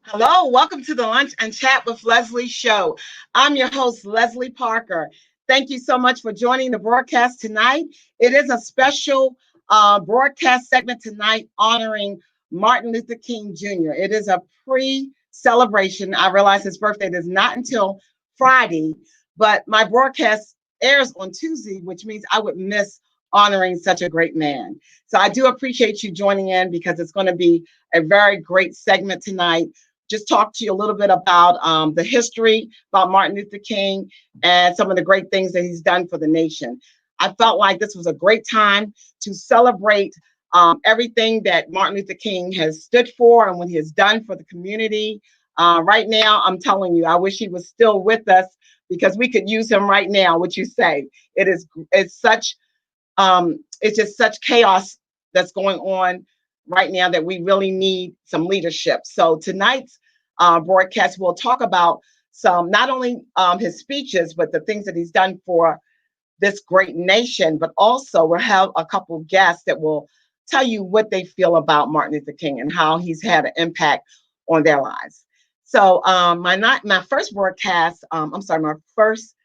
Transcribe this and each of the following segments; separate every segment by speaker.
Speaker 1: Hello, welcome to the Lunch and Chat with Leslie show. I'm your host, Leslie Parker. Thank you so much for joining the broadcast tonight. It is a special broadcast segment tonight honoring Martin Luther King Jr. It is a pre celebration. I realize his birthday is not until Friday, but my broadcast airs on Tuesday, which means I would miss honoring such a great man. So I do appreciate you joining in because it's going to be a very great segment tonight. Just talk to you a little bit about the history about Martin Luther King and some of the great things that he's done for the nation. I felt like this was a great time to celebrate everything that Martin Luther King has stood for and what he has done for the community. Right now, I'm telling you, I wish he was still with us because we could use him right now. What you say? It's such it's just such chaos that's going on right now that we really need some leadership. So tonight's broadcast, we'll talk about some not only his speeches, but the things that he's done for this great nation, but also we'll have a couple guests that will tell you what they feel about Martin Luther King and how he's had an impact on their lives. So my first broadcast, my first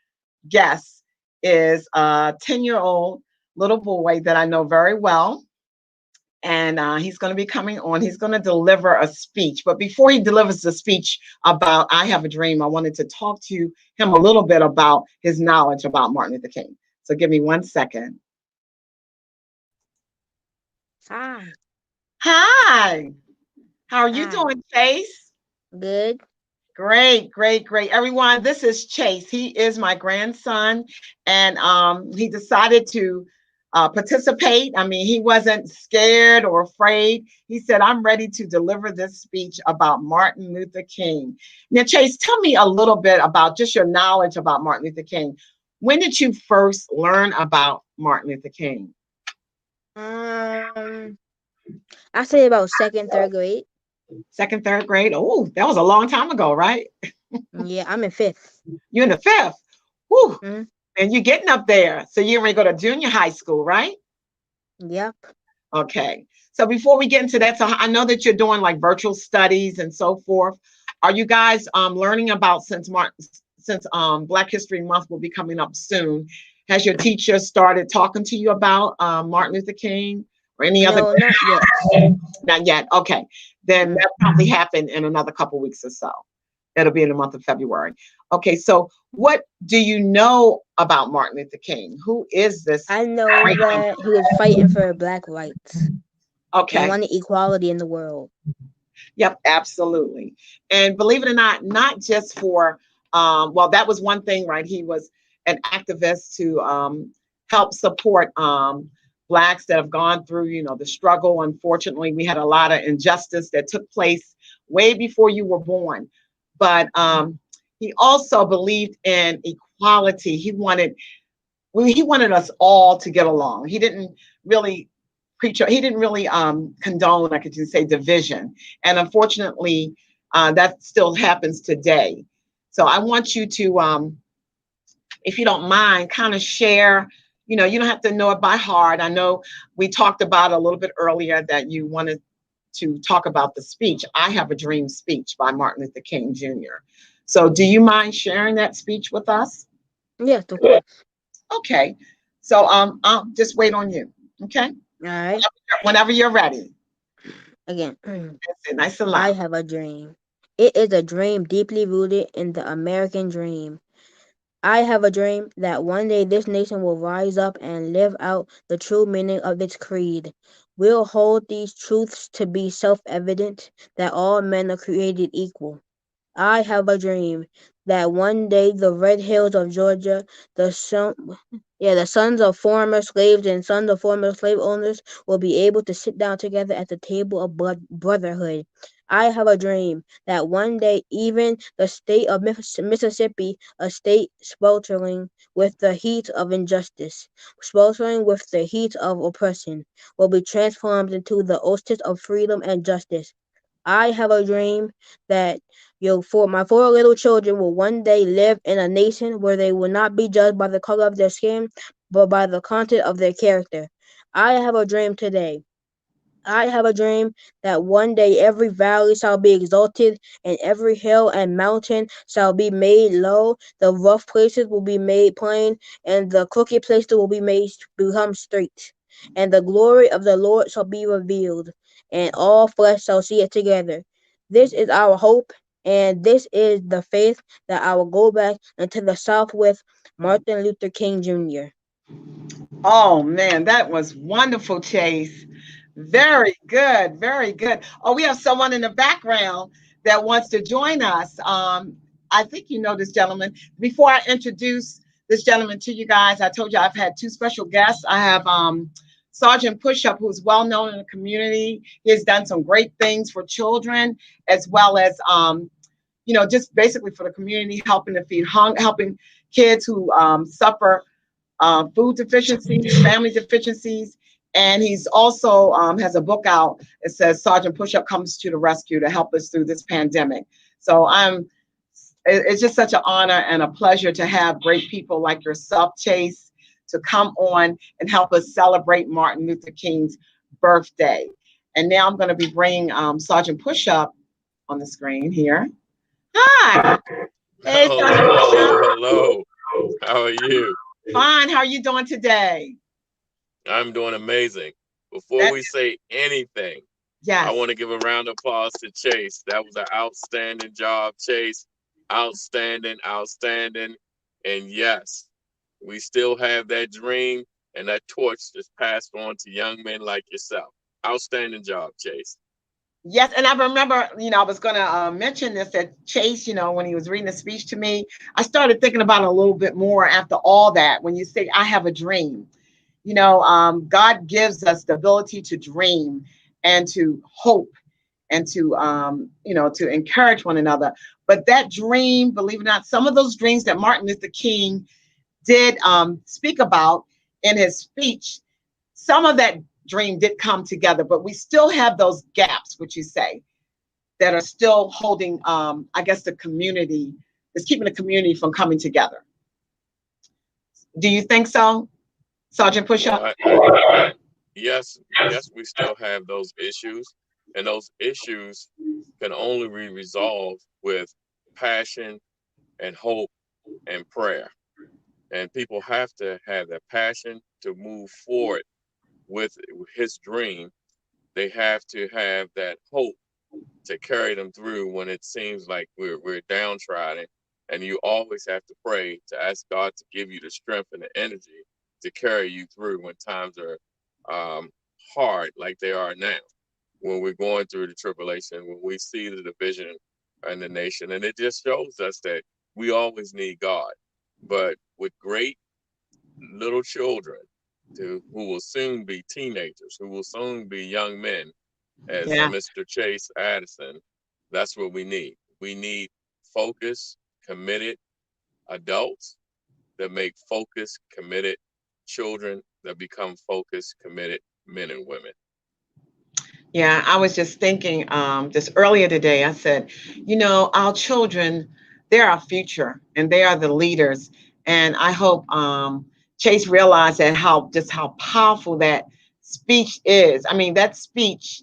Speaker 1: guest is a 10-year-old little boy that I know very well. And he's going to be coming on. He's going to deliver a speech. But before he delivers the speech about I Have a Dream, I wanted to talk to him a little bit about his knowledge about Martin Luther King. So give me 1 second.
Speaker 2: Hi.
Speaker 1: Hi. How are you
Speaker 2: Hi.
Speaker 1: doing, Chase?
Speaker 2: Good.
Speaker 1: Great, great, great. Everyone, this is Chase. He is my grandson, and he decided to participate. I mean, he wasn't scared or afraid. He said, I'm ready to deliver this speech about Martin Luther King. Now, Chase, tell me a little bit about just your knowledge about Martin Luther King. When did you first learn about Martin Luther King?
Speaker 2: Um, I say about second, third grade.
Speaker 1: Second, third grade? Oh, that was a long time ago, right?
Speaker 2: Yeah, I'm in fifth.
Speaker 1: You're in the fifth. Whew.
Speaker 2: Mm,
Speaker 1: And you're getting up there. So you're ready to go to junior high school, right?
Speaker 2: yep.
Speaker 1: Okay. So before we get into that, so I know that you're doing like virtual studies and so forth. Are you guys learning about since Black History Month will be coming up soon? Has your teacher started talking to you about Martin Luther King or any other?
Speaker 2: No, not yet.
Speaker 1: Not yet. Okay. Then
Speaker 2: Mm.
Speaker 1: that probably happen in another couple weeks or so. It'll be in the month of February. Okay. So what do you know about Martin Luther King? Who is this?
Speaker 2: I know that he was fighting for black rights and
Speaker 1: Okay.
Speaker 2: wanted equality in the world.
Speaker 1: Yep, absolutely. And believe it or not, not just for, well, that was one thing, right? He was an activist to help support Blacks that have gone through, the struggle. Unfortunately, we had a lot of injustice that took place way before you were born. But he also believed in equality. He wanted us all to get along. He didn't really he didn't really condone, I could just say, division. And unfortunately, that still happens today. So I want you to, if you don't mind, kind of share. You don't have to know it by heart. I know we talked about a little bit earlier that you wanted to talk about the speech, I Have a Dream speech by Martin Luther King Jr. So do you mind sharing that speech with us?
Speaker 2: Yes, of course.
Speaker 1: Okay. So I'll just wait on you. Okay.
Speaker 2: All right.
Speaker 1: Whenever you're ready.
Speaker 2: Again,
Speaker 1: That's it. Nice and
Speaker 2: I
Speaker 1: loud.
Speaker 2: have a dream. It is a dream deeply rooted in the American dream. I have a dream that one day this nation will rise up and live out the true meaning of its creed. We'll hold these truths to be self evident that all men are created equal. I have a dream that one day the red hills of Georgia, the son, the sons of former slaves and sons of former slave owners will be able to sit down together at the table of brotherhood. I have a dream that one day even the state of Mississippi, a state sweltering with the heat of injustice, sweltering with the heat of oppression, will be transformed into the oasis of freedom and justice. I have a dream that for my four little children will one day live in a nation where they will not be judged by the color of their skin, but by the content of their character. I have a dream today. I have a dream that one day every valley shall be exalted, and every hill and mountain shall be made low. The rough places will be made plain, and the crooked places will be made become straight. And the glory of the Lord shall be revealed, and all flesh shall see it together. This is our hope, and this is the faith that I will go back into the South with Martin Luther King Jr.
Speaker 1: Oh man, that was wonderful, Chase. Very good, very good. Oh, we have someone in the background that wants to join us. I think you know this gentleman. Before I introduce this gentleman to you guys, I told you I've had two special guests. I have Sergeant Pushup, who's well known in the community. He has done some great things for children, as well as just basically for the community, helping to helping kids who suffer food deficiencies, family deficiencies, and he's also has a book out. It says Sergeant Pushup Comes to the Rescue to help us through this pandemic. So it's just such an honor and a pleasure to have great people like yourself, Chase, to come on and help us celebrate Martin Luther King's birthday. And now I'm going to be bringing Sergeant Pushup on the screen here. Hi. Hey, Sergeant Pushup.
Speaker 3: Hello. How are you?
Speaker 1: Fine. How are you doing today?
Speaker 3: I'm doing amazing. Before we say anything,
Speaker 1: yes,
Speaker 3: I want to give a round of applause to Chase. That was an outstanding job, Chase. Outstanding, outstanding. And yes, we still have that dream and that torch that's passed on to young men like yourself. Outstanding job, Chase.
Speaker 1: Yes, and I remember, I was going to mention this that Chase, when he was reading the speech to me, I started thinking about it a little bit more after all that. When you say, I have a dream, God gives us the ability to dream and to hope and to, to encourage one another. But that dream, believe it or not, some of those dreams that Martin Luther King did speak about in his speech, some of that dream did come together, but we still have those gaps, which you say, that are still holding, I guess, the community, is keeping the community from coming together. Do you think so, Sergeant Pushup?
Speaker 3: Yes, we still have those issues, and those issues can only be resolved with passion and hope and prayer. And people have to have that passion to move forward with his dream. They have to have that hope to carry them through when it seems like we're downtrodden. And you always have to pray to ask God to give you the strength and the energy to carry you through when times are hard like they are now, when we're going through the tribulation, when we see the division in the nation. And it just shows us that we always need God. But with great little children who will soon be teenagers, who will soon be young men, as Mr. Chase Addison, that's what we need. We need focused, committed adults that make focused, committed children that become focused, committed men and women.
Speaker 1: Yeah, I was just thinking just earlier today, I said, our children, they're our future and they are the leaders. And I hope Chase realized that how powerful that speech is. I mean, that speech,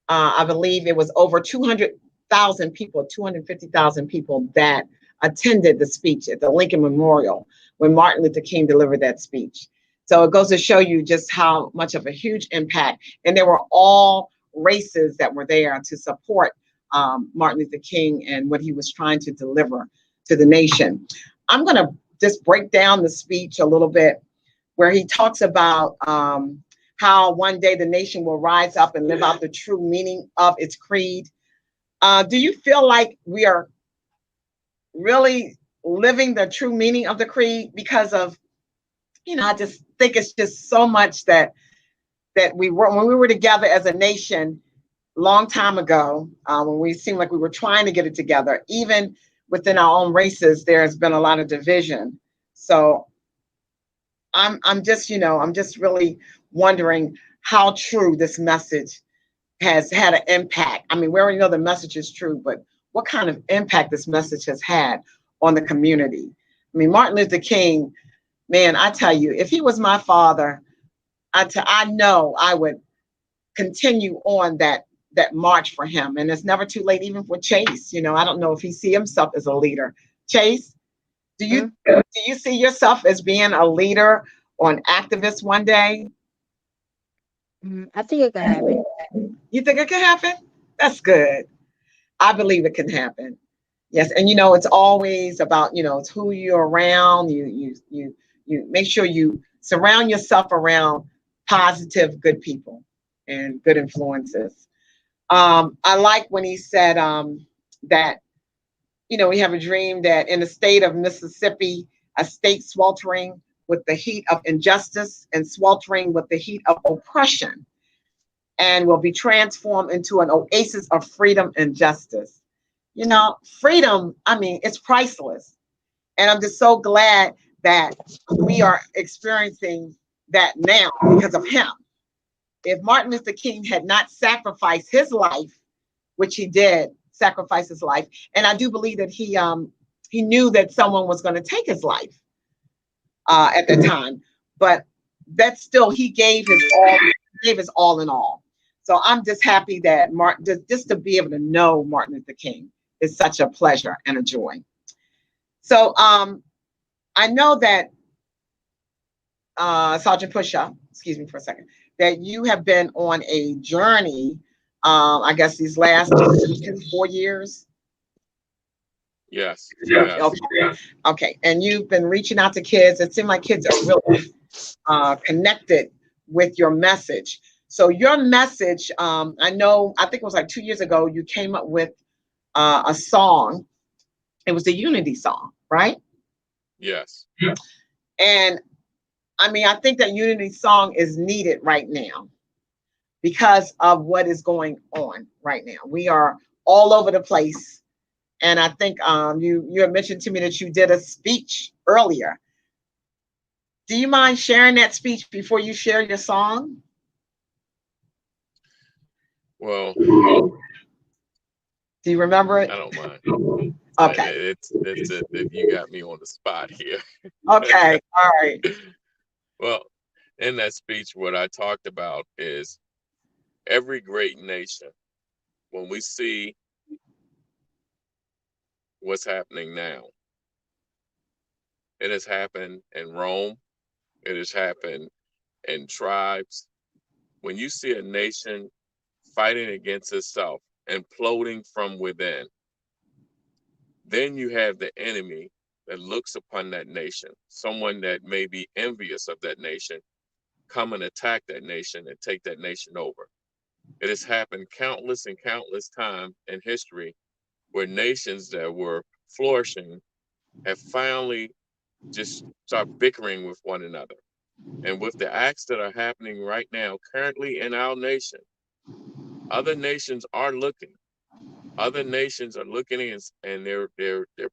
Speaker 1: I believe it was over 200,000 people, 250,000 people that attended the speech at the Lincoln Memorial when Martin Luther King delivered that speech. So it goes to show you just how much of a huge impact. And there were all races that were there to support Martin Luther King and what he was trying to deliver to the nation. I'm going to just break down the speech a little bit where he talks about how one day the nation will rise up and live out the true meaning of its creed. Do you feel like we are really living the true meaning of the creed? Because of, I just think it's just so much that when we were together as a nation long time ago, when we seemed like we were trying to get it together, even within our own races, there's been a lot of division. So I'm just really wondering how true this message has had an impact. I mean, we already know the message is true, but what kind of impact this message has had on the community? I mean, Martin Luther King, man, I tell you, if he was my father, I know I would continue on that march for him. And it's never too late, even for Chase. You know, I don't know if he see himself as a leader. Chase, do you see yourself as being a leader or an activist one day?
Speaker 2: I think it could happen.
Speaker 1: You think it can happen? That's good. I believe it can happen. Yes, and you know, it's always about, you know, it's who you're around. You make sure you surround yourself around positive, good people and good influences. I like when he said that, you know, we have a dream that in the state of Mississippi, a state sweltering with the heat of injustice and sweltering with the heat of oppression, and will be transformed into an oasis of freedom and justice. You know, freedom, I mean, it's priceless. And I'm just so glad that we are experiencing that now because of him. If Martin Luther King had not sacrificed his life, which he did sacrifice his life, and I do believe that he knew that someone was going to take his life at the time, but that still he gave his all in all. So I'm just happy that Martin, just to be able to know Martin Luther King is such a pleasure and a joy. So I know that Sergeant Pusha, excuse me for a second, that you have been on a journey, I guess these last 4 years.
Speaker 3: Yes.
Speaker 1: Okay. Okay. And you've been reaching out to kids. It seems like kids are really connected with your message. So your message, I think it was like 2 years ago, you came up with a song. It was a unity song, right?
Speaker 3: Yes.
Speaker 1: And I mean, I think that unity song is needed right now because of what is going on right now. We are all over the place. And I think you had mentioned to me that you did a speech earlier. Do you mind sharing that speech before you share your song?
Speaker 3: Well,
Speaker 1: do you remember it?
Speaker 3: I don't mind.
Speaker 1: Okay.
Speaker 3: If you got me on the spot here.
Speaker 1: Okay. All right.
Speaker 3: Well, in that speech, what I talked about is every great nation, when we see what's happening now, it has happened in Rome, it has happened in tribes. When you see a nation fighting against itself, imploding from within, then you have the enemy that looks upon that nation, someone that may be envious of that nation, come and attack that nation and take that nation over. It has happened countless and countless times in history where nations that were flourishing have finally just start bickering with one another. And with the acts that are happening right now, currently in our nation, other nations are looking. Other nations are looking and they're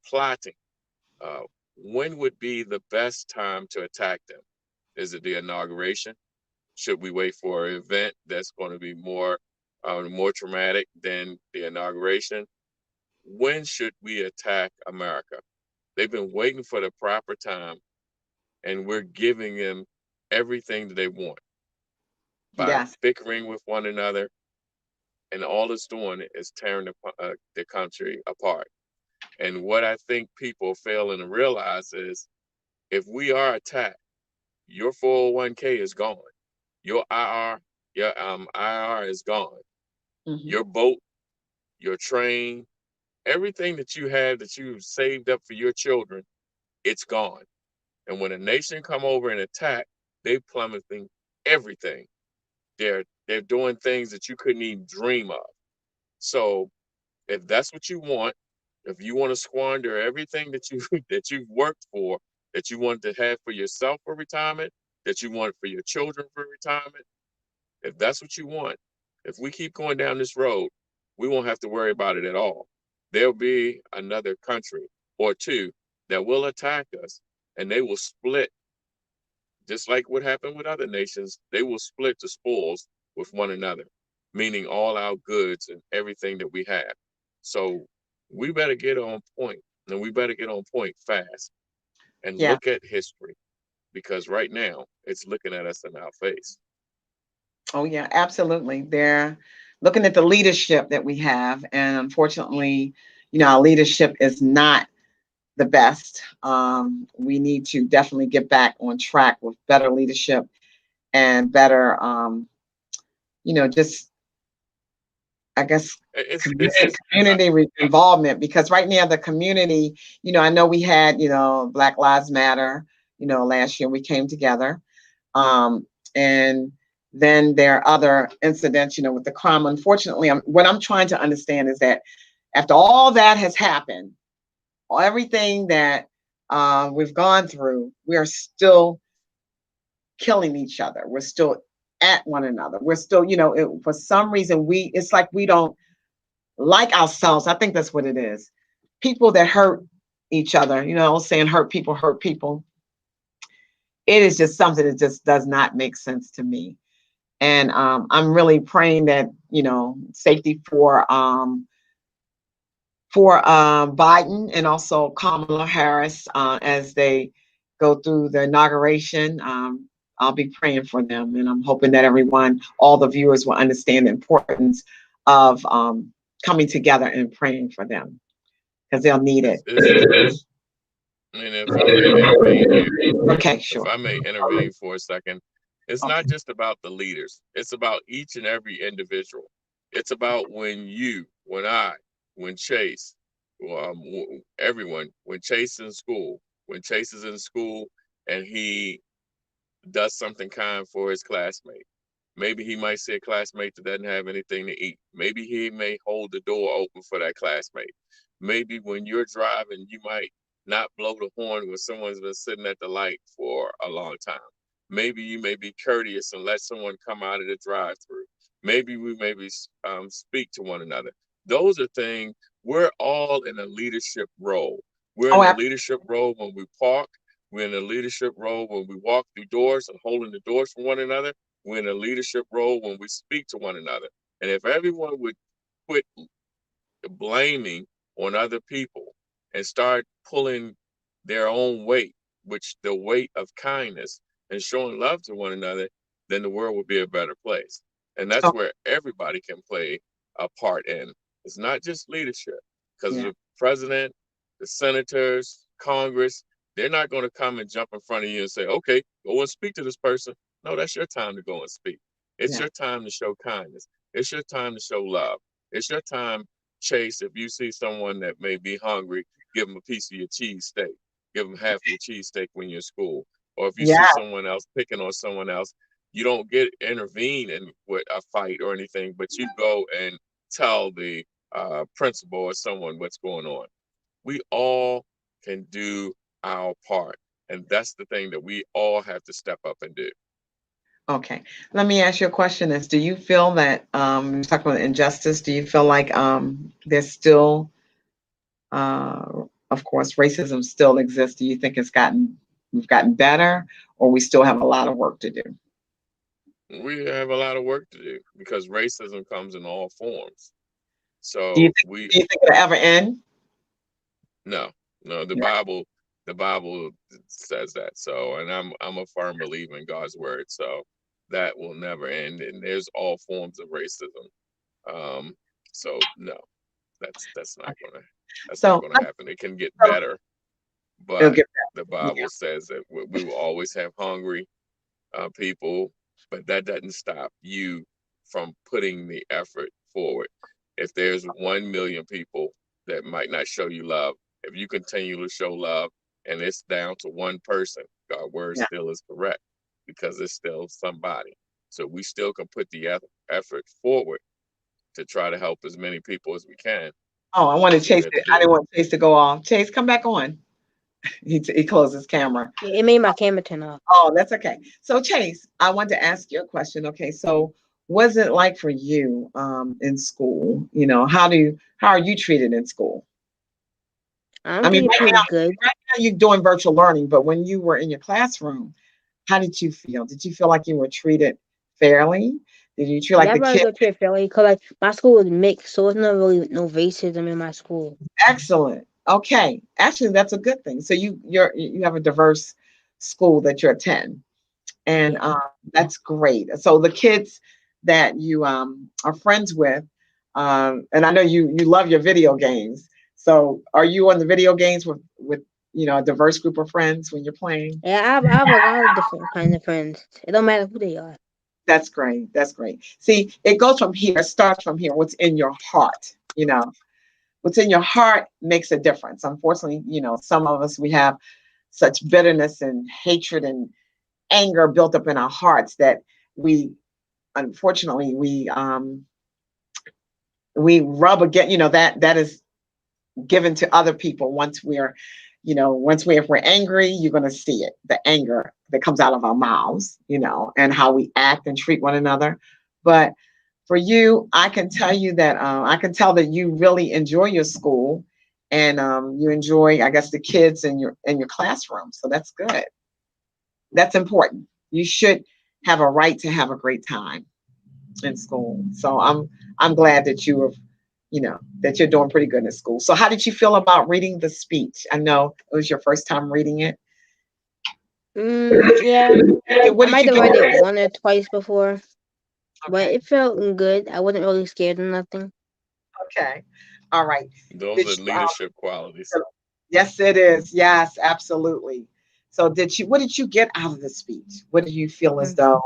Speaker 3: plotting. When would be the best time to attack them? Is it the inauguration? Should we wait for an event that's going to be more traumatic than the inauguration? When should we attack America? They've been waiting for the proper time, and we're giving them everything that they want by bickering with one another, and all it's doing is tearing the country apart. And what I think people failing to realize is if we are attacked, your 401k is gone. Your IR is gone. Mm-hmm. Your boat, your train, everything that you have that you've saved up for your children, it's gone. And when a nation come over and attack, they plummeting everything. They're doing things that you couldn't even dream of. So if that's what you want, if you want to squander everything that you've worked for, that you want to have for yourself for retirement, that you want for your children for retirement, if that's what you want, if we keep going down this road, we won't have to worry about it at all. There'll be another country or two that will attack us, and they will split, just like what happened with other nations. They will split the spoils with one another, meaning all our goods and everything that we have. So we better get on point, and we better get on point fast and look at history, because right now it's looking at us in our face.
Speaker 1: Oh yeah, absolutely. They're looking at the leadership that we have, and unfortunately, our leadership is not the best. We need to definitely get back on track with better leadership and better, just I guess
Speaker 3: It's just
Speaker 1: community involvement. Because right now the community, I know we had, Black Lives Matter, last year we came together, and then there are other incidents, with the crime. Unfortunately, what I'm trying to understand is that after all that has happened, everything that we've gone through, we are still killing each other. We're still at one another. We're still, for some reason, it's like we don't like ourselves. I think that's what it is. People that hurt each other, saying hurt people hurt people. It is just something that just does not make sense to me. And I'm really praying that, safety for Biden and also Kamala Harris as they go through the inauguration. I'll be praying for them, and I'm hoping that all the viewers will understand the importance of coming together and praying for them, because they'll need it.
Speaker 3: And if I may intervene here,
Speaker 1: Okay, sure.
Speaker 3: if I may intervene for a second, it's not just about the leaders. It's about each and every individual. It's about when Chase, everyone, when Chase is in school and he does something kind for his classmate. Maybe he might see a classmate that doesn't have anything to eat. Maybe he may hold the door open for that classmate. Maybe when you're driving, you might not blow the horn when someone's been sitting at the light for a long time. Maybe you may be courteous and let someone come out of the drive-through. Maybe we speak to one another. Those are things. We're all in a leadership role. We're in a leadership role when we park. We're in a leadership role when we walk through doors and holding the doors for one another. We're in a leadership role when we speak to one another. And if everyone would quit blaming on other people and start pulling their own weight, which the weight of kindness and showing love to one another, then the world would be a better place. And that's where everybody can play a part in. It's not just leadership, because the president, the senators, Congress, they're not going to come and jump in front of you and say, okay, go and speak to this person. No, that's your time to go and speak. It's your time to show kindness. It's your time to show love. It's your time, Chase, if you see someone that may be hungry, give them a piece of your cheesesteak. Give them half of your cheesesteak when you're in school. Or if you see someone else picking on someone else, you don't intervene in with a fight or anything, but you go and tell the principal or someone what's going on. We all can do our part. And that's the thing that we all have to step up and do.
Speaker 1: Okay. Let me ask you a question. Do you feel that, you talk about injustice, do you feel like there's still, of course, racism still exists? Do you think we've gotten better, or we still have a lot of work to do?
Speaker 3: We have a lot of work to do because racism comes in all forms. So
Speaker 1: do you think it'll ever end?
Speaker 3: No, the Bible says that. So, and I'm a firm believer in God's word. So that will never end. And there's all forms of racism. So no, that's not gonna happen. It can get better, but the Bible says that we will always have hungry people, but that doesn't stop you from putting the effort forward. If there's 1 million people that might not show you love, if you continue to show love and it's down to one person, God's word still is correct, because it's still somebody. So we still can put the effort forward to try to help as many people as we can.
Speaker 1: Oh, I wanted Chase. I didn't want Chase to go off. Chase, come back on. He closed his camera.
Speaker 2: It made my camera turn off.
Speaker 1: Oh, that's okay. So Chase, I wanted to ask you a question. Okay, so what's it like for you in school? How are you treated in school?
Speaker 2: I mean, pretty good.
Speaker 1: Right now you're doing virtual learning, but when you were in your classroom, how did you feel? Did you feel like you were treated fairly? Did you treat like the kids?
Speaker 2: Treated fairly, because like my school was mixed, so it's not really no racism in my school.
Speaker 1: Excellent. Okay, actually, that's a good thing. So you have a diverse school that you attend, and that's great. So the kids, that you are friends with, and I know you love your video games. So are you on the video games with a diverse group of friends when you're playing?
Speaker 2: Yeah, I have a lot of different kinds of friends. It don't matter who they are.
Speaker 1: That's great. That's great. See, it goes from here. It starts from here. What's in your heart? What's in your heart makes a difference. Unfortunately, some of us, we have such bitterness and hatred and anger built up in our hearts that we, unfortunately, we rub against, that is given to other people. If we're angry, you're going to see it, the anger that comes out of our mouths, and how we act and treat one another. But for you, I can tell you that I can tell that you really enjoy your school, and you enjoy, I guess, the kids in your classroom. So that's good. That's important. You should have a right to have a great time in school. So I'm glad that that you're doing pretty good in school. So how did you feel about reading the speech? I know it was your first time reading it.
Speaker 2: Yeah,
Speaker 1: What
Speaker 2: I
Speaker 1: did
Speaker 2: might
Speaker 1: you
Speaker 2: have read it
Speaker 1: get?
Speaker 2: one or twice before, but
Speaker 1: Okay.
Speaker 2: it felt good. I wasn't really scared of nothing.
Speaker 1: Okay. All right.
Speaker 3: Those
Speaker 1: Did
Speaker 3: are
Speaker 1: you,
Speaker 3: leadership qualities.
Speaker 1: yes, it is. Yes, absolutely. So what did you get out of the speech? What do you feel as
Speaker 2: Mm.
Speaker 1: though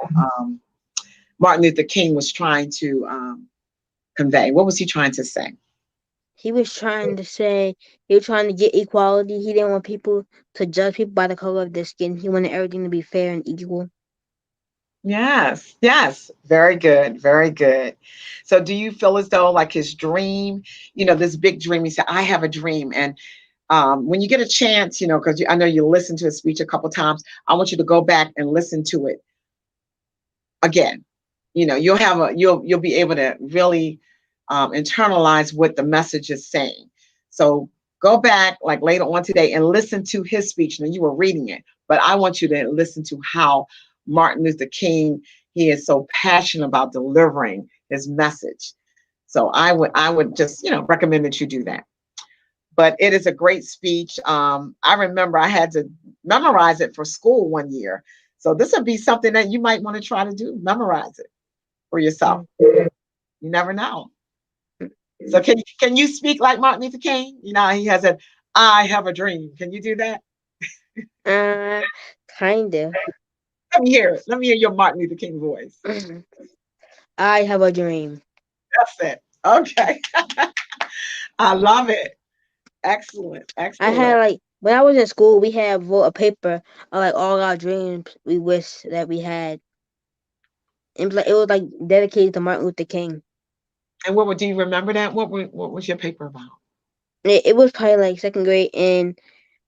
Speaker 1: Martin Luther King was trying to convey? What was he trying to say?
Speaker 2: He was trying to say he was trying to get equality. He didn't want people to judge people by the color of their skin. He wanted everything to be fair and equal.
Speaker 1: Yes, yes. Very good, very good. So do you feel as though like his dream, this big dream, he said, I have a dream. And when you get a chance, because I know you listened to his speech a couple times, I want you to go back and listen to it again. You'll be able to really internalize what the message is saying. So go back like later on today and listen to his speech. Now you were reading it, but I want you to listen to how Martin Luther King, he is so passionate about delivering his message. So I would just recommend that you do that. But it is a great speech. I remember I had to memorize it for school one year. So this would be something that you might want to try to do, memorize it for yourself.
Speaker 2: Mm.
Speaker 1: You never know. So can you speak like Martin Luther King? He has a I have a dream. Can you do that?
Speaker 2: Uh, kind of.
Speaker 1: Let me hear it. Let me hear your Martin Luther King voice.
Speaker 2: I have a dream.
Speaker 1: That's it. Okay. I love it. Excellent.
Speaker 2: I had
Speaker 1: Excellent.
Speaker 2: when I was in school, we had wrote a paper of like all our dreams we wish that we had. It was like dedicated to Martin Luther King.
Speaker 1: And do you remember that? What was your paper about?
Speaker 2: It was probably like second grade, and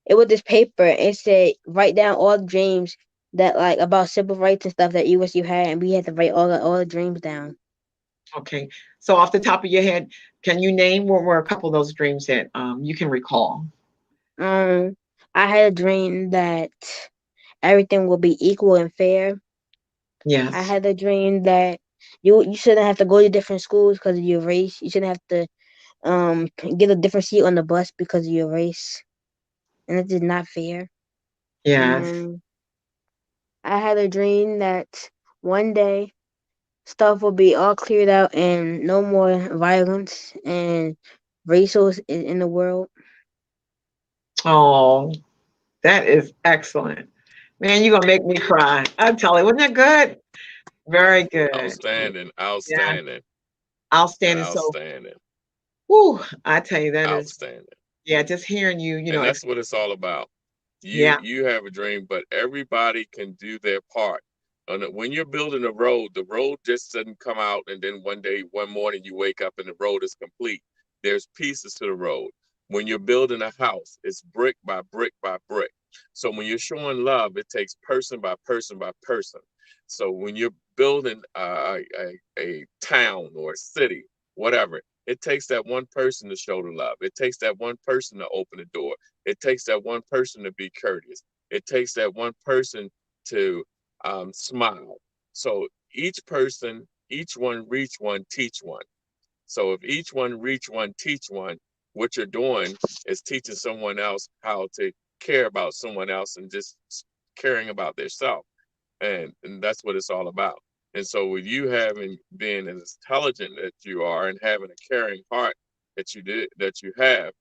Speaker 2: it was this paper. It said write down all the dreams that like about civil rights and stuff that you wish you had, and we had to write all the dreams down.
Speaker 1: Okay. So off the top of your head, can you name what were a couple of those dreams that you can recall?
Speaker 2: Um, I had a dream that everything will be equal and fair. I
Speaker 1: Yes.
Speaker 2: had a dream that you shouldn't have to go to different schools because of your race. You shouldn't have to get a different seat on the bus because of your race, and it is not fair.
Speaker 1: Yes.
Speaker 2: Um, I had a dream that one day stuff will be all cleared out and no more violence and racial in the world.
Speaker 1: Oh, that is excellent. Man, you're gonna make me cry. I'm telling you, wasn't that good? Very good.
Speaker 3: Outstanding,
Speaker 1: Yeah,
Speaker 3: outstanding,
Speaker 1: outstanding. So,
Speaker 3: outstanding,
Speaker 1: whoo, I tell you, that is,
Speaker 3: outstanding.
Speaker 1: yeah, just hearing you,
Speaker 3: And that's what it's all about. You
Speaker 1: yeah,
Speaker 3: you have a dream, but everybody can do their part. And when you're building a road, the road just doesn't come out and then one morning you wake up and the road is complete. There's pieces to the road. When you're building a house, it's brick by brick by brick. So when you're showing love, it takes person by person by person. So when you're building a town or a city, whatever, it takes that one person to show the love. It takes that one person to open the door. It takes that one person to be courteous. It takes that one person to smile. So each person, each one reach one, teach one. So if each one reach one, teach one, what you're doing is teaching someone else how to care about someone else and just caring about their self. And that's what it's all about. And so with you being as intelligent that you are and having a caring heart that you have,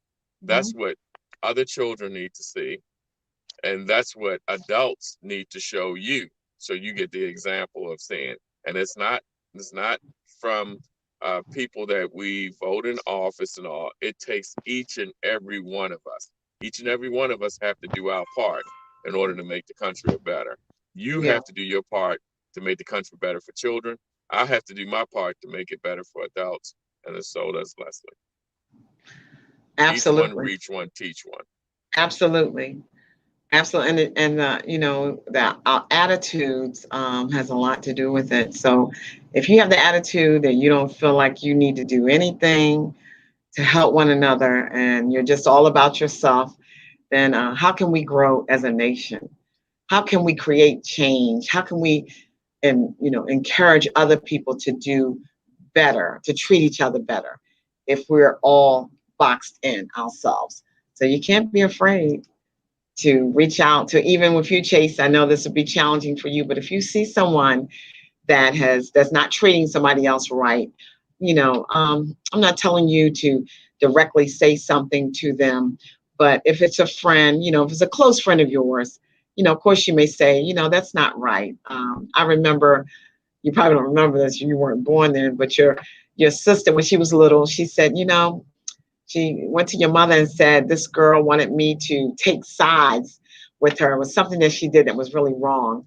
Speaker 3: that's what other children need to see. And that's what adults need to show you. So you get the example of seeing. And it's not from people that we vote in office and all. It takes each and every one of us. Each and every one of us have to do our part in order to make the country better. You have to do your part to make the country better for children. I have to do my part to make it better for adults. And so does Leslie.
Speaker 1: Absolutely.
Speaker 3: Each one reach one, teach one.
Speaker 1: Absolutely. Absolutely. And you know, that our attitudes has a lot to do with it. So if you have the attitude that you don't feel like you need to do anything to help one another and you're just all about yourself, then how can we grow as a nation? How can we create change? How can we encourage other people to do better, to treat each other better if we're all boxed in ourselves? So you can't be afraid to reach out to, even with you, Chase. I know this would be challenging for you, but if you see someone that's not treating somebody else right, I'm not telling you to directly say something to them, but if it's a friend, if it's a close friend of yours, of course you may say, that's not right. I remember, you probably don't remember this, you weren't born then, but your sister, when she was little, she said, she went to your mother and said, this girl wanted me to take sides with her. It was something that she did that was really wrong.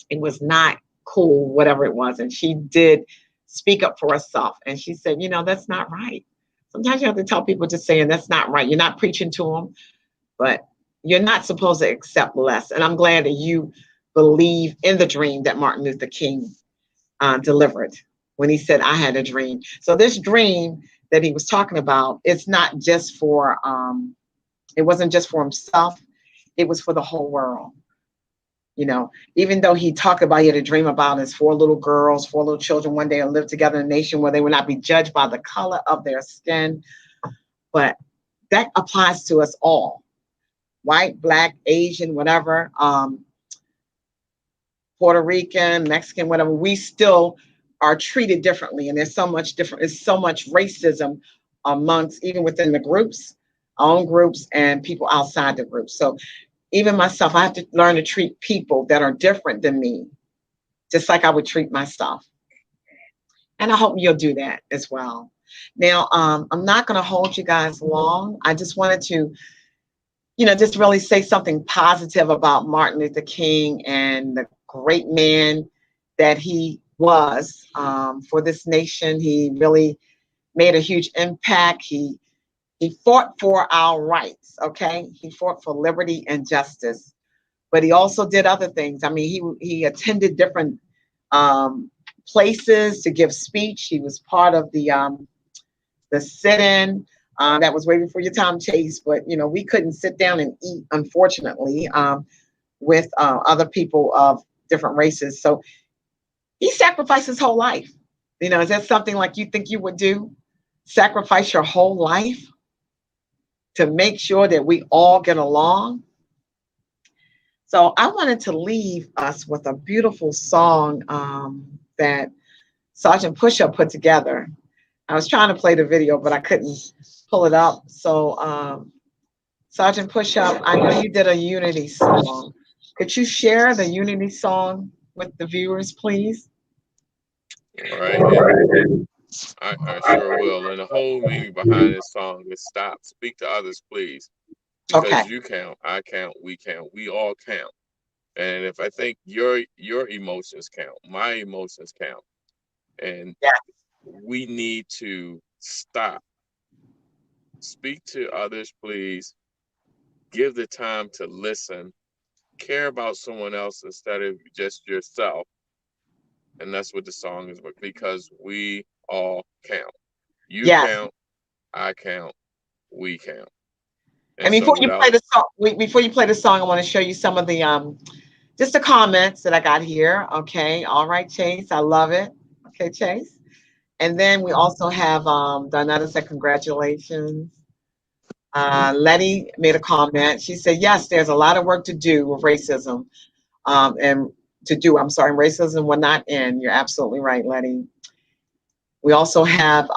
Speaker 1: It was not cool, whatever it was. And she did speak up for herself. And she said, that's not right. Sometimes you have to tell people just saying that's not right. You're not preaching to them, but you're not supposed to accept less. And I'm glad that you believe in the dream that Martin Luther King delivered when he said, I had a dream. So this dream that he was talking about, it's not just for, it wasn't just for himself, it was for the whole world. Even though he talked about, he had a dream about his 4 little children one day will live together in a nation where they will not be judged by the color of their skin. But that applies to us all, white, black, Asian, whatever, Puerto Rican, Mexican, whatever. We still are treated differently. And there's so much racism amongst, even within the groups, our own groups and people outside the groups. So even myself, I have to learn to treat people that are different than me, just like I would treat myself. And I hope you'll do that as well. Now, I'm not going to hold you guys long. I just wanted to, just really say something positive about Martin Luther King and the great man that he was for this nation. He really made a huge impact. He fought for our rights, okay? He fought for liberty and justice, but he also did other things. I mean, he attended different places to give speech. He was part of the sit-in that was way before your time, Chase, but, we couldn't sit down and eat, unfortunately, with other people of different races. So he sacrificed his whole life. Is that something like you think you would do? Sacrifice your whole life to make sure that we all get along? So I wanted to leave us with a beautiful song that Sergeant Pushup put together. I was trying to play the video, but I couldn't pull it up. So Sergeant Pushup, I know you did a unity song. Could you share the unity song with the viewers, please?
Speaker 3: All right. I sure will. And the whole meaning behind this song is stop. Speak to others, please. Because
Speaker 1: Okay.
Speaker 3: you count, I count, we all count. And if I think your emotions count, my emotions count. And we need to stop. Speak to others, please. Give the time to listen. Care about someone else instead of just yourself. And that's what the song is about, because we all count. You count, I count, we count.
Speaker 1: And before you play the song, I want to show you some of the just the comments that I got here. Okay, all right, Chase, I love it. Okay, Chase. And then we also have Donetta said congratulations. Letty made a comment. She said, yes, there's a lot of work to do with racism. And to do. I'm sorry, racism will not end. You're absolutely right, Letty. We also have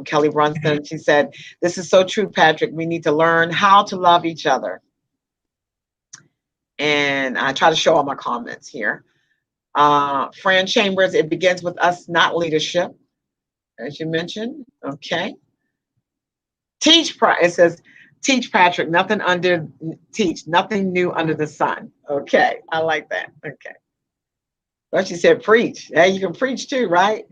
Speaker 1: Kelly Brunson. She said, "This is so true, Patrick. We need to learn how to love each other." And I try to show all my comments here. Fran Chambers, "It begins with us, not leadership," as you mentioned. Okay. It says, "Teach, Patrick, nothing new under the sun." Okay, I like that. Okay. Well, she said, "Preach." Hey, you can preach too, right?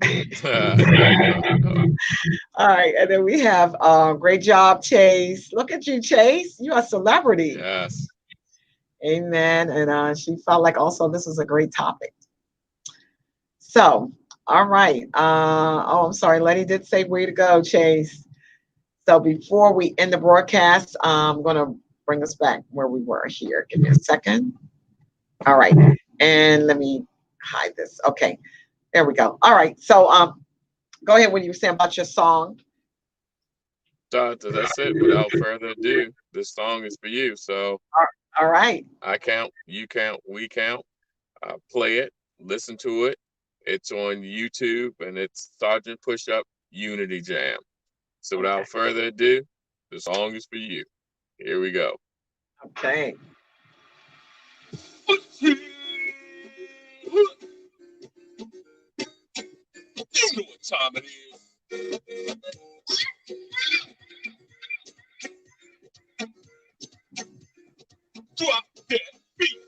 Speaker 1: All right, and then we have great job, Chase. Look at you, Chase. You're a celebrity.
Speaker 3: Yes.
Speaker 1: Amen. And she felt like also this was a great topic. So, all right. I'm sorry. Letty did say way to go, Chase. So before we end the broadcast, I'm going to bring us back where we were here. Give me a second. All right. And let me hide this. Okay. There we go. All right. So go ahead when you were saying about your song.
Speaker 3: That's it. Without further ado, this song is for you. So
Speaker 1: all right.
Speaker 3: I count, you count, we count. Play it, listen to it. It's on YouTube and it's Sergeant Push Up Unity Jam. So without further ado, the song is for you. Here we go.
Speaker 1: Okay.
Speaker 3: You know what time it is. Drop that beat.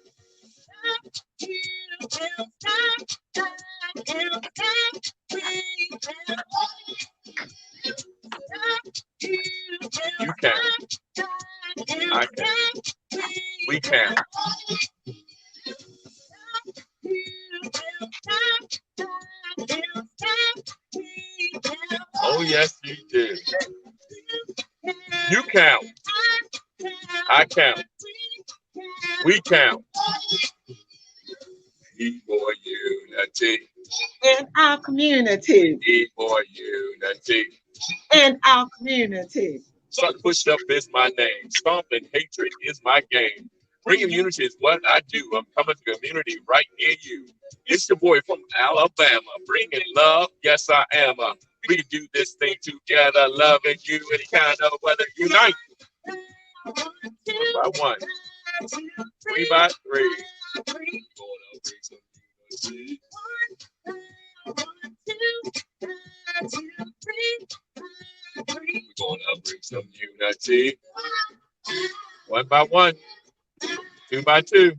Speaker 3: You can. I can. We can. Oh, yes, you do. You count. I count. We count. Need more unity.
Speaker 1: In our community.
Speaker 3: Need more unity.
Speaker 1: In our community.
Speaker 3: Sergeant Push Up is my name. Stomping hatred is my game. Bringing unity is what I do. I'm coming to the community right near you. It's your boy from Alabama. Bringing love. Yes, I am. We can do this thing together. Loving you any kind of weather. Unite. 1 by 1. 3 by 3. We're gonna bring some unity. 1 by 1. 2 by 2.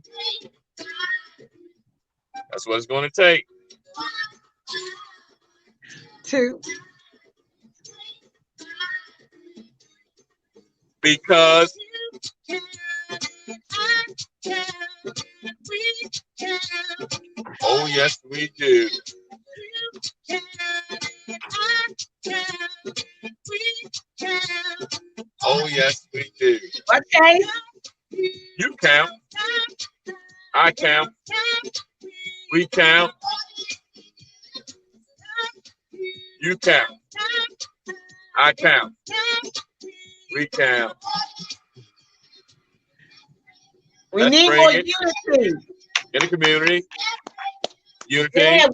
Speaker 3: That's what it's going to take.
Speaker 1: 2.
Speaker 3: Because oh yes we do. Oh yes we do.
Speaker 1: Okay.
Speaker 3: You count. I count. We count. You count. I count. We count.
Speaker 1: We need more unity
Speaker 3: in the community. Unity.
Speaker 1: Yeah,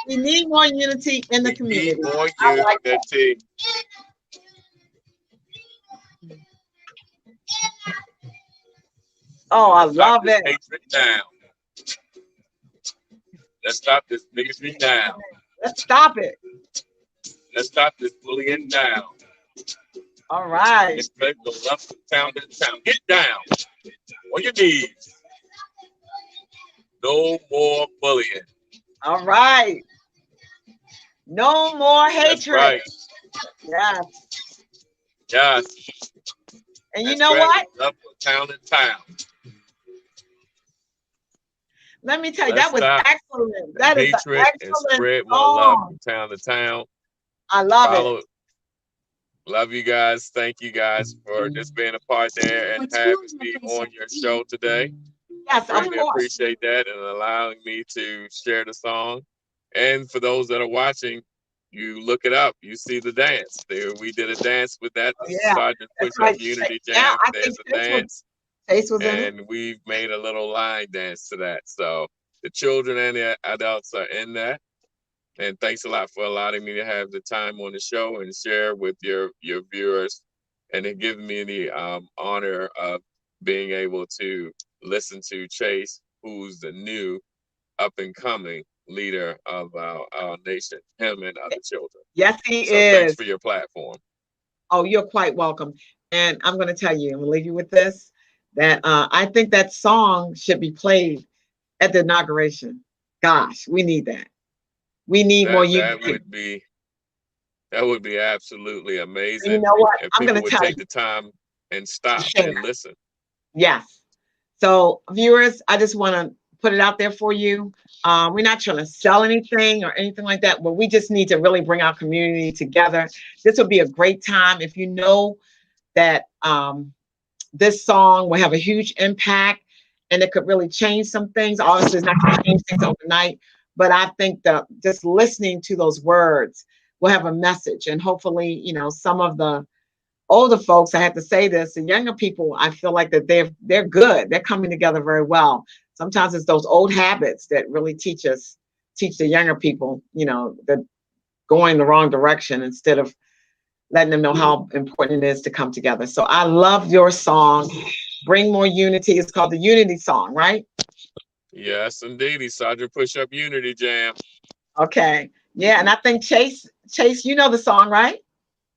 Speaker 1: we need more unity in the community.
Speaker 3: Need more unity.
Speaker 1: Oh, I love it.
Speaker 3: Hatred down. Let's stop this bigotry now.
Speaker 1: Let's stop it.
Speaker 3: Let's stop this bullying down.
Speaker 1: All right.
Speaker 3: Let's go up from town to town. Get down on your knees. No more bullying.
Speaker 1: All right. No more hatred.
Speaker 3: Right.
Speaker 1: Yes.
Speaker 3: Yes.
Speaker 1: And you know what?
Speaker 3: Up from town to town.
Speaker 1: Let me tell you, that was excellent. That is
Speaker 3: hatred
Speaker 1: an excellent
Speaker 3: and spread more
Speaker 1: song.
Speaker 3: love from town to town.
Speaker 1: I love it.
Speaker 3: Love you guys. Thank you guys for just being a part there and having me on your show today.
Speaker 1: Yes, of
Speaker 3: really
Speaker 1: course.
Speaker 3: Appreciate that and allowing me to share the song. And for those that are watching, you look it up. You see the dance. There, we did a dance with that.
Speaker 1: Yeah.
Speaker 3: Sergeant Push Up Unity Jam. There's a dance.
Speaker 1: Chase was in it.
Speaker 3: And we've made a little line dance to that. So the children and the adults are in that. And thanks a lot for allowing me to have the time on the show and share with your viewers, and it gives me the honor of being able to listen to Chase, who's the new up and coming leader of our nation, him and other children.
Speaker 1: Yes, he
Speaker 3: So
Speaker 1: is.
Speaker 3: thanks for your platform.
Speaker 1: Oh, you're quite welcome. And I'm going to tell you, I'm going to leave you with this, that I think that song should be played at the inauguration. Gosh, we need that. We need more unity.
Speaker 3: That would be absolutely amazing.
Speaker 1: You know what?
Speaker 3: If
Speaker 1: I'm
Speaker 3: people
Speaker 1: going to
Speaker 3: would
Speaker 1: tell
Speaker 3: take
Speaker 1: you.
Speaker 3: the time and stop
Speaker 1: Share.
Speaker 3: and listen.
Speaker 1: Yes. So, viewers, I just want to put it out there for you. We're not trying to sell anything or anything like that, but we just need to really bring our community together. This would be a great time if you know that this song will have a huge impact and it could really change some things. Obviously, it's not going to change things overnight, but I think that just listening to those words will have a message. And hopefully, you know, some of the older folks, I have to say this, the younger people, I feel like that they're good. They're coming together very well. Sometimes it's those old habits that really teach the younger people, you know, that going the wrong direction instead of letting them know how important it is to come together. So I love your song, Bring More Unity. It's called the Unity Song, right?
Speaker 3: Yes, indeed. Sergeant Push Up Unity Jam.
Speaker 1: Okay. Yeah, and I think Chase, you know the song, right?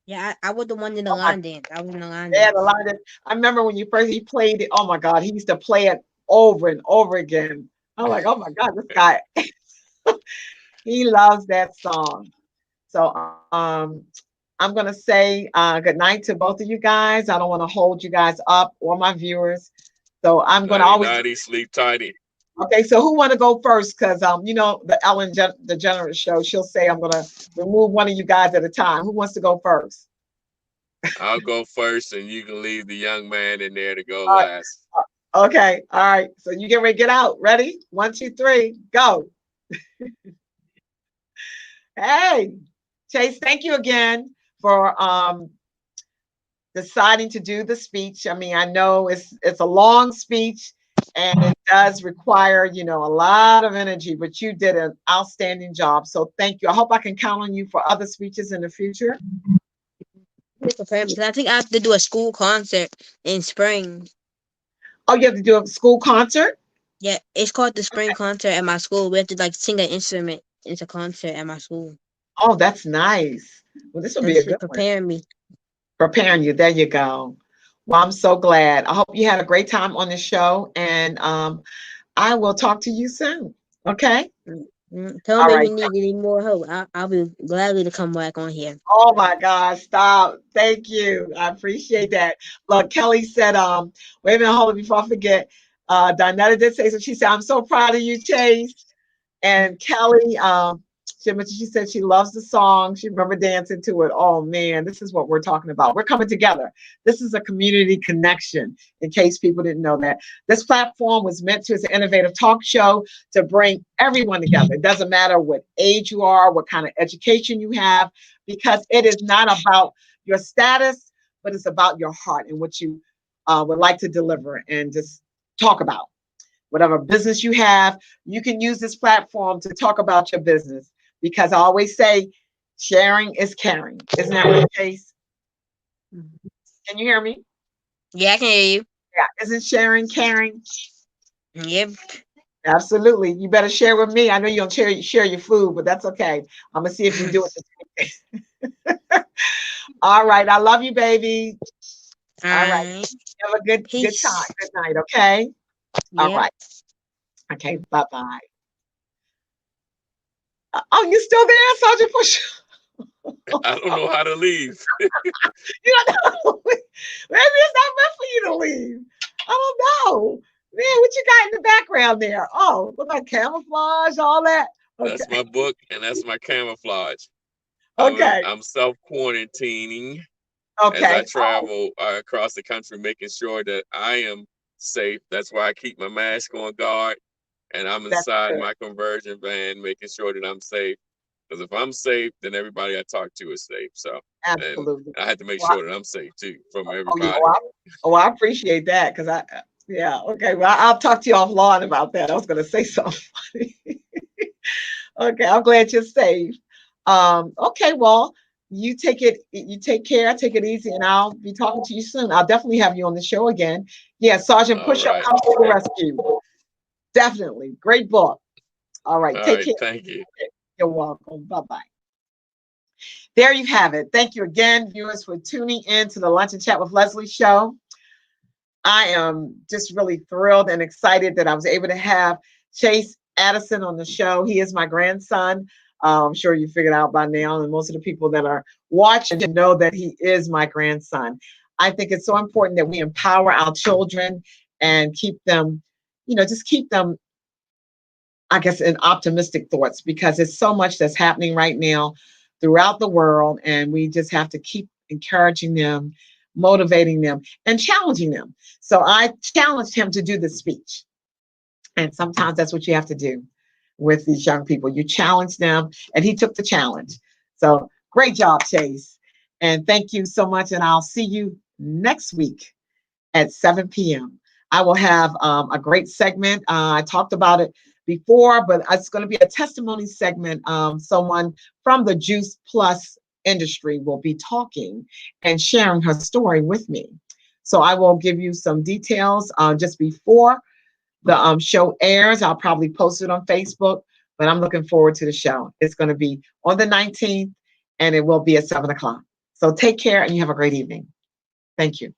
Speaker 2: Yeah, I was the one in the line dance. I was in the line
Speaker 1: Yeah,
Speaker 2: dance.
Speaker 1: the line that I remember when he played it. Oh my God, he used to play it over and over again. I'm like, oh my God, this guy, he loves that song. So I'm gonna say good night to both of you guys. I don't want to hold you guys up or my viewers. So I'm gonna always
Speaker 3: nighty, sleep tighty.
Speaker 1: okay. So who want to go first? Because you know the Ellen DeGeneres show. She'll say I'm gonna remove one of you guys at a time. Who wants to go first?
Speaker 3: I'll go first, and you can leave the young man in there to go
Speaker 1: Uh,
Speaker 3: last.
Speaker 1: okay, all right. So you get ready to get out. Ready? 1, 2, 3, go. Hey, Chase, thank you again for deciding to do the speech. I mean, I know it's a long speech and it does require, you know, a lot of energy, but you did an outstanding job. So thank you. I hope I can count on you for other speeches in the future.
Speaker 2: Prepare because I think I have to do a school concert in spring.
Speaker 1: Oh, you have to do a school concert?
Speaker 2: Yeah, it's called the spring concert at my school. We have to like sing an instrument. It's a concert at my school.
Speaker 1: Oh, that's nice. Well, this will be a
Speaker 2: That's
Speaker 1: good one.
Speaker 2: preparing me.
Speaker 1: Preparing you. There you go. Well, I'm so glad. I hope you had a great time on the show, and I will talk to you soon. Okay?
Speaker 2: Tell
Speaker 1: All
Speaker 2: me if
Speaker 1: right.
Speaker 2: you need any more help. I'll be gladly to come back on here.
Speaker 1: Oh my gosh, stop. Thank you. I appreciate that. Look, Kelly said, wait a minute, hold on before I forget. Donetta did say so. She said, I'm so proud of you, Chase. And Kelly, she said she loves the song. She remember dancing to it. Oh man, this is what we're talking about. We're coming together. This is a community connection, in case people didn't know that. This platform was meant to, as an innovative talk show, to bring everyone together. It doesn't matter what age you are, what kind of education you have, because it is not about your status, but it's about your heart and what you would like to deliver and just talk about. Whatever business you have, you can use this platform to talk about your business, because I always say sharing is caring. Isn't that the case? Can you hear me?
Speaker 2: Yeah, I can hear you.
Speaker 1: Yeah. Isn't sharing caring?
Speaker 2: Yep.
Speaker 1: Absolutely. You better share with me. I know you don't share your food, but that's okay. I'm going to see if you do it this week. All right. I love you, baby. All right. Have a good time. Good night. Okay. All right. Okay. Bye-bye. Oh, you still there, Sergeant Push?
Speaker 3: I don't know how to leave.
Speaker 1: You don't know. Maybe it's not meant for you to leave. I don't know. Man, what you got in the background there? Oh, look like camouflage, all that. Okay.
Speaker 3: That's my book, and that's my camouflage.
Speaker 1: Okay.
Speaker 3: I'm self-quarantining
Speaker 1: okay.
Speaker 3: as I travel across the country, making sure that I am safe. That's why I keep my mask on guard, and I'm inside my conversion van, making sure that I'm safe. Because if I'm safe, then everybody I talk to is safe. So
Speaker 1: absolutely,
Speaker 3: I had to make sure that I'm safe too from everybody.
Speaker 1: I appreciate that, because Yeah. Okay. Well, I'll talk to you offline about that. I was going to say something funny. Okay. I'm glad you're safe. Okay. Well, you take it. You take care. Take it easy, and I'll be talking to you soon. I'll definitely have you on the show again. Yeah. Sergeant
Speaker 3: All
Speaker 1: Push-Up
Speaker 3: right.
Speaker 1: comes to the rescue. Definitely. Great book. All right.
Speaker 3: All
Speaker 1: Take
Speaker 3: right.
Speaker 1: care.
Speaker 3: Thank you.
Speaker 1: You're welcome. Bye bye. There you have it. Thank you again, viewers, for tuning in to the Lunch and Chat with Leslie show. I am just really thrilled and excited that I was able to have Chase Addison on the show. He is my grandson. I'm sure you figured out by now, and most of the people that are watching know that he is my grandson. I think it's so important that we empower our children and keep them, just keep them, I guess, in optimistic thoughts, because there's so much that's happening right now throughout the world, and we just have to keep encouraging them, motivating them, and challenging them. So I challenged him to do the speech. And sometimes that's what you have to do with these young people. You challenge them, and he took the challenge. So great job, Chase. And thank you so much. And I'll see you next week at 7 p.m. I will have a great segment. I talked about it before, but it's going to be a testimony segment. Someone from the Juice Plus industry will be talking and sharing her story with me. So I will give you some details just before the show airs. I'll probably post it on Facebook, but I'm looking forward to the show. It's going to be on the 19th, and it will be at 7 o'clock. So take care, and you have a great evening. Thank you.